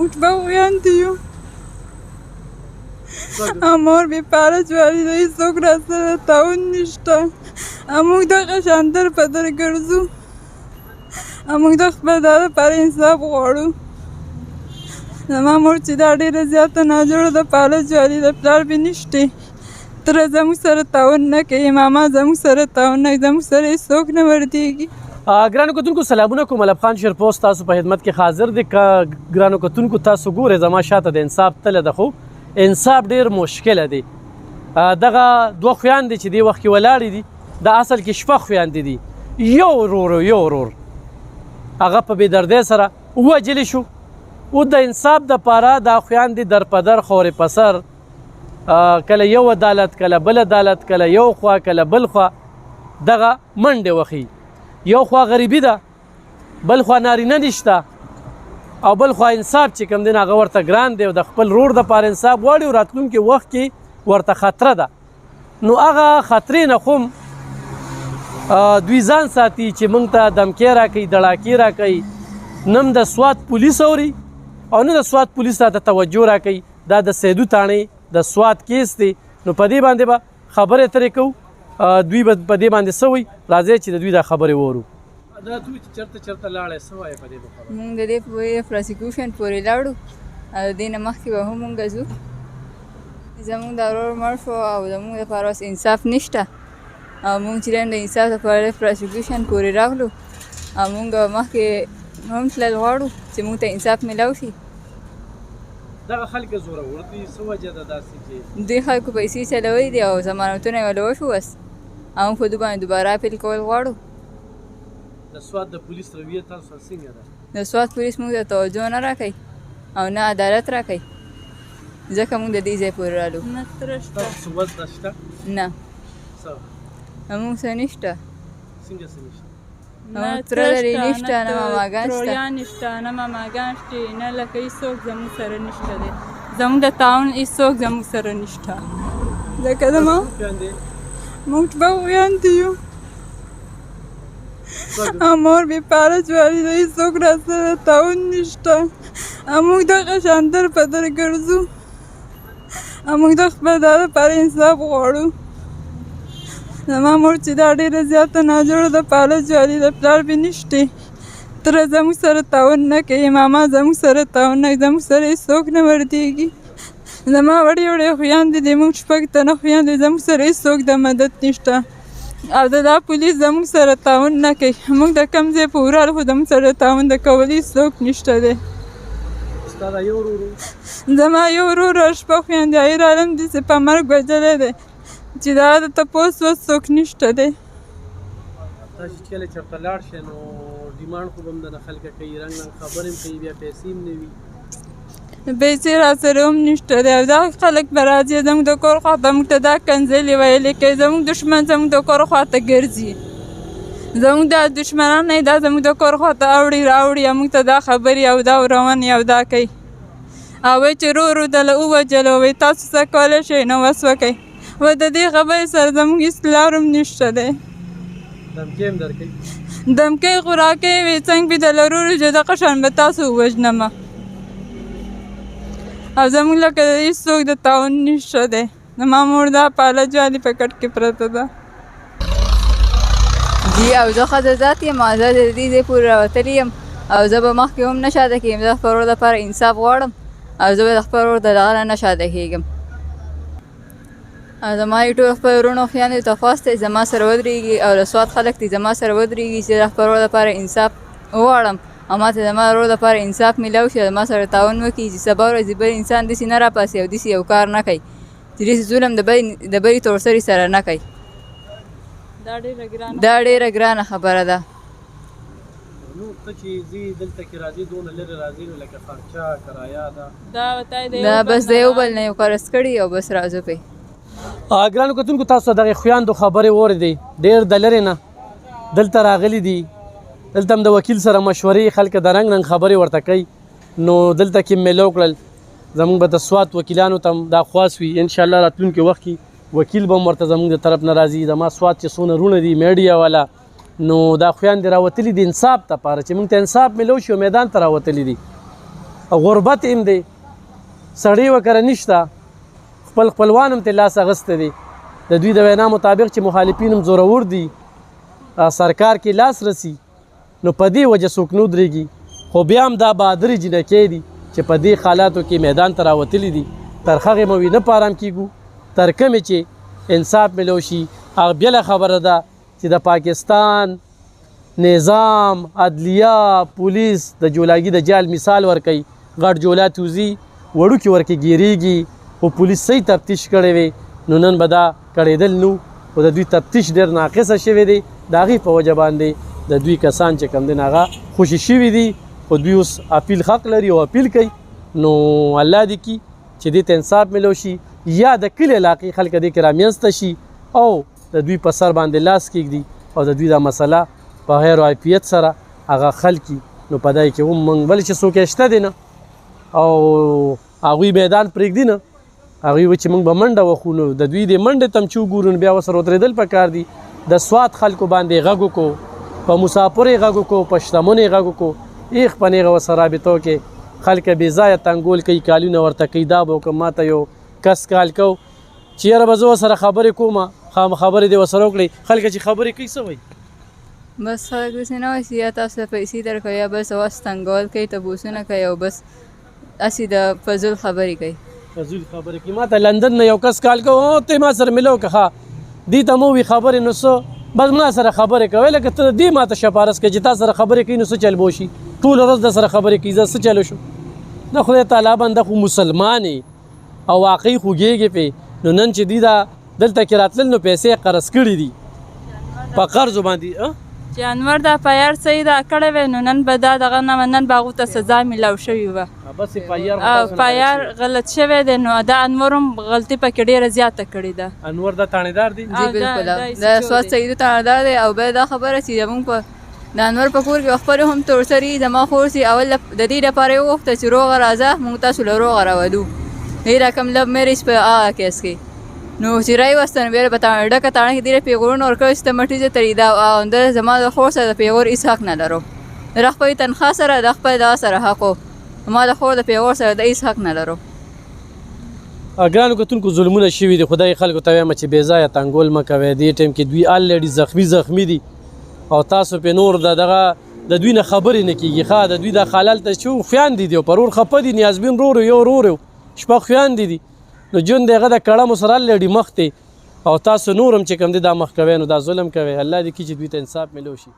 متبویان دیو امور بی پاره جواری دایی سوک را سر تاون نشتا اموک دا قشندر پدر گرزو اموک دا خبر داده پر انصاف غوارو زمان مور چی دا دیر زیادتا ناجور دا پاره جواری دا پلار بی نشتی تر زموک سر تاون نکی ماما زموک سر تاون نکی زموک سر سوک نوردیگی ګرانو کتونکو سلامونه کوم ملب خان شیرپوست تاسو په خدمت کې حاضر دی که ګرانو کتونکو تاسو ګورئ زما شاته د انصاف تله ده خو انصاف ډېر مشکله دی دغه دوه خویندې چې دې وخت کې ولاړې دي د اصل کې شپږ خویندې دي یو ورور هغه په بېدردۍ سره ووجلی شو او د انصاف دپاره دا خویندې در په در خورې په سر کله یو عدالت کله بل عدالت کله یو خوا کله بل خوا دغه منډې وخي یو خوا غریبي ده بل خوا نارینه نشته او بل خوا انصاف چې کوم دی نو هغه ورته ګران دی او د خپل رور دپاره انصاف غواړي او راتلونکي وخت کې ورته خطره ده نو هغه خطرې نه خو دوی ځان ساتي چې موږ ته دمکې راکوي دړاکې راکوي نه د سوات پولیس اوري او نه د سوات پولیس ته توجه راکوي دا د سیدو تاڼې د سوات کیس دی نو په دې باندې به خبرې اترې کوو دوی به په دې باندې څه وایي راځئ چې د دوی دا خبرې وورو دا دوی چې چېرته لاړی څه وایې په دې خبره مونږ د دې پروسیکیوشن پورې لاړو او د دې نه مخکې به هم مونږ ځو زمونږ د ورور مړ شو او زمونږ دپاره اوس انصاف نشته او مونږ چې د انصاف دپاره پروسیکیوشن پورې راغلو او مونږ مخکې هم تلل غواړو چې مونږ ته انصاف میلاو شي دغه خلک زورور دي څه وجه ده داسې چې دوی خلکو پیسې چلوي دي او ضمانتونه یې ول وشو بس او موږ په دوی باندې دوباره اپیل کول غواړو د سوات د پولیس رویه تاسو څنګه ده د سوات پولیس موږ ته توجه نه راکوي او نه عدالت راکوي ځکه موږ د دې ځای پورې رالو تاسو وزده شته نه څه موږ څه نشته څنګه څه نشته موږ تره لرې نشته نه ماماګان شته ترویان نشته نه ماماګان شته نه لکه هېڅوک زموږ سره نشته دی زموږ د تعاون هېڅوک زموږ سره نشته ځکه زما موږ متبویان دیو امور بی پاره جواری دایی سوک را سر تاون نشته اموک دا قشندر پدر گرزو اموک دا خبر داده پر انصاف غواړو زما مور چې دا ډېره زیاته ناجوړه ده پاله جواري ده پلار بې نشتی تره زموږ سره تعاون نه کوي ماما زموږ سره تعاون نه کوي زموږ سره هېڅوک نه وردېږي زما وړې وړې خویندې دي موږ شپږ تنه خویندې زموږ سره هېڅوک د مدد نشته او دا پولیس زموږ سره تعاون نه کوي موږ د کوم ځای په ورال خو زموږ سره تعاون د کولی هېڅوک نشته دی زما یو ورور او شپږ خویندې عیر عالم داسې په مرګ وژلی دی چې دا د تپوس وس څوک نشته دی تاسو چې کله چېرته لاړ شئ نو ډیمانډ خو به هم د خلکه کوي رنګ رنګ خبرې هم کوي بیا پیسې هم نه وي پیسې را سره هم نشته دی او دا خلک به راځي زموږ د کور خواته موږ ته دا کنځلې ویلې کوي زموږ دښمن زموږ د کور خواته ګرځي زموږ دا دښمنان نه دا زموږ د کور خواته اوړي راوړي او موږ ته دا خبرې او دا ورونې او دا کوي او وایي چې ورو دله ووجله وایي تاسو څه کولی شئ نو وس وکئ و د دې خبرې سره زموږ هېڅ لار هم نشته دی دمکې هم درکوي دمکۍ خو راکوي وایي څنګه به د لرورو چې دغه شان به تاسو ووژنمه او زموږ لکه د هېڅوک د تعاون نشته دی زما مور دا پاله جالي په کټ کې پرته ده جی او زه ښځه ذات یم او زه د دې ځای پورې راوتلې یم او زه به مخکې هم نه شاته کېږم زه خپل ورور دپاره انصاف غواړم او زه به د خپل ورور د دغه نه نه شاته کېږم او زما یې ټول خپل وروڼو خویندو ته خواست دی زما سره ودرېږي او د سوات خلک دي زما سره ودرېږي چې د خپل ورور دپاره انصاف وغواړم او ما ته زما ورور دپاره انصاف میلاو شي زما سره تعاون وکړي چې سبا ورځې بل انسان داسې نه راپاسي او داسې یو کار نه کوي چې داسې ظلم د بلې تورسري سره نه کوي دا ډېره ګرانه خبره ده نو ته چې ځې دلته کې راځې دونه لرې راځې نو لکه خرچه کرایه ده دا بس د یو بل نه یو قرض کړي او بس راځو پې ګرانو کتونکو تاسو دغې خویندو خبرې واورېدې ډېر د لرې نه دلته راغلي دي دلته هم د وکیل سره مشورې خلک د رنګ رنګ خبرې ورته کوي نو دلته کې میلو کړل زموږ به د سوات وکیلانو ته هم دا خواست وي انشاءالله راتلونکي وخت کې وکیل به هم ورته زموږ د طرف نه راځي زما سوات چې څونه وروڼه دي میډیا والا نو دا خویندې راوتلي دي انصاف دپاره چې موږ ته انصاف میلو شي او میدان ته راوتلي دي غربت هم دی سړی وکره نشته خپل خپلوان هم ترې لاس اخیستی دی د دوی د وینا مطابق چې مخالفین هم زورور دي سرکار کې لاس رسی نو په دې وجه څوک نه ودرېږي خو بیا هم دا بهادرې جنکۍ دي چې په دې حالاتو کې میدان ته راوتلي دي تر هغې موي نه په ارام کېږو تر کومې چې انصاف میلو شي هغه بله خبره ده چې د پاکستان نظام عدلیه پولیس د جولاګي د جال مثال ورکوي غټ جولا توزي وړوکي ورکې ګیریږي خو پولیس صحیح تفتیش کړی وي نو نن به دا کړېدل نو خو د دوی تفتیش ډېر ناقصه شوی دی د هغې په وجه باندې د دوی کسان چې کوم دی نو هغه خوشي شوي دي خو دوی اوس اپیل حق لري او اپیل کوي نو الله دې کي چې دې ته انصاف میلو شي یا د کلي علاقې خلک دې کې رامنځته شي او د دوی په سر باندې لاس کېږدي او د دوی دا مسله په غیر عافیت سره هغه خلکي نو په دای کې هم موږ بل چې څوک شته دی نه او هغوی میدان پرېږدي نه هغوی وایي چې موږ به منډه وخو نو د دوی د منډې ته هم چې وګورو نو بیا ورسره ودرېدل پکار دي د سوات خلکو باندې غږ وکړو په مسافرو یې غږ وکړو په شتمنو یې غږ وکړو ایخ په نیغه ورسره رابطو کې خلک بې ځایه تنګول کوي کالونه ورته کوي دا به وکړم ما ته یو کس کال کو چې یاره به زه ورسره خبرې کوم خبرې دې ورسره وکړئ خلک چې خبرې کوي څه وایي بس خلک داسې نه وایي یا تاسو ته پیسې درکوي یا بس اواز تنګول کوي تبوسونه کوي او بس هسې د فضول خبرې کوي فضول خبرې کوي ما ته لندن نه یو کس کال کو ته ما سره ملو که ښه دې ته مو وي خبرې نو څه بس ما سره خبرې کوي لکه ته دې ما ته شفارس کوي چې تا سره خبرې کوي نو څه چل به وشي ټوله ورځ د سره خبرې کوي زه څه چلو شو د خدای تعالی بنده خو مسلمان او واقعي خوږېږي پې نو نن چې دوی دا دلته کې راتلل نو پیسې قرض کړي دي په قرضو باندې چې انور دا پیار صحیح دا کړی وی نو نن به دا دغه نه نن به هغو ته سزا میلاو شوې وه او پیار غلط شوی دی نو دا انور هم غلطي پکې ډېره زیاته کړې ده انور دا تانیدار دی جی بالکل د سواد سعیدو تانیدار دی او بیا دا خبره چې زموږ په د انور په کور کې خپلې هم تورسري زما خور سي اول د دې لپاره یې وغوښته چې روغه راځه موږ تاسو له روغه راولو ډېر کم لب میریج په هغه کیس کې نو چې راوستن بیا به ډکه تاڼه کې ډېره پیغورونه ورکوي چې ته مټې زه ترې دا او د زما د خور سره د پیغور هېڅ حق نه لرو د خپلې تنخوا سره د خپل دغه سره حق و ما د خور د پیغور سره د هېڅ حق نه لرو ګرانو کتونکو ظلمونه شوي دي خدای خلکو ته وایم چې بې ځایه تنګول مه کوئ دې ټایم کې دوی الریډي زخمي دي او تاسو پې نور دغه د دوی نه خبرې نه کېږي ښه د دوی دا خلل ته چې خویندې دي او پرور خفه دي نیازبین رورو یو رورو شپږ خویندې دي نو جون دغه د کړمو سره الریډي مخ دی او تاسو نور هم چې کوم دی دا مخ کوئ نو دا ظلم کوئ الله دې کړي چې دوی ته انصاف میلو شي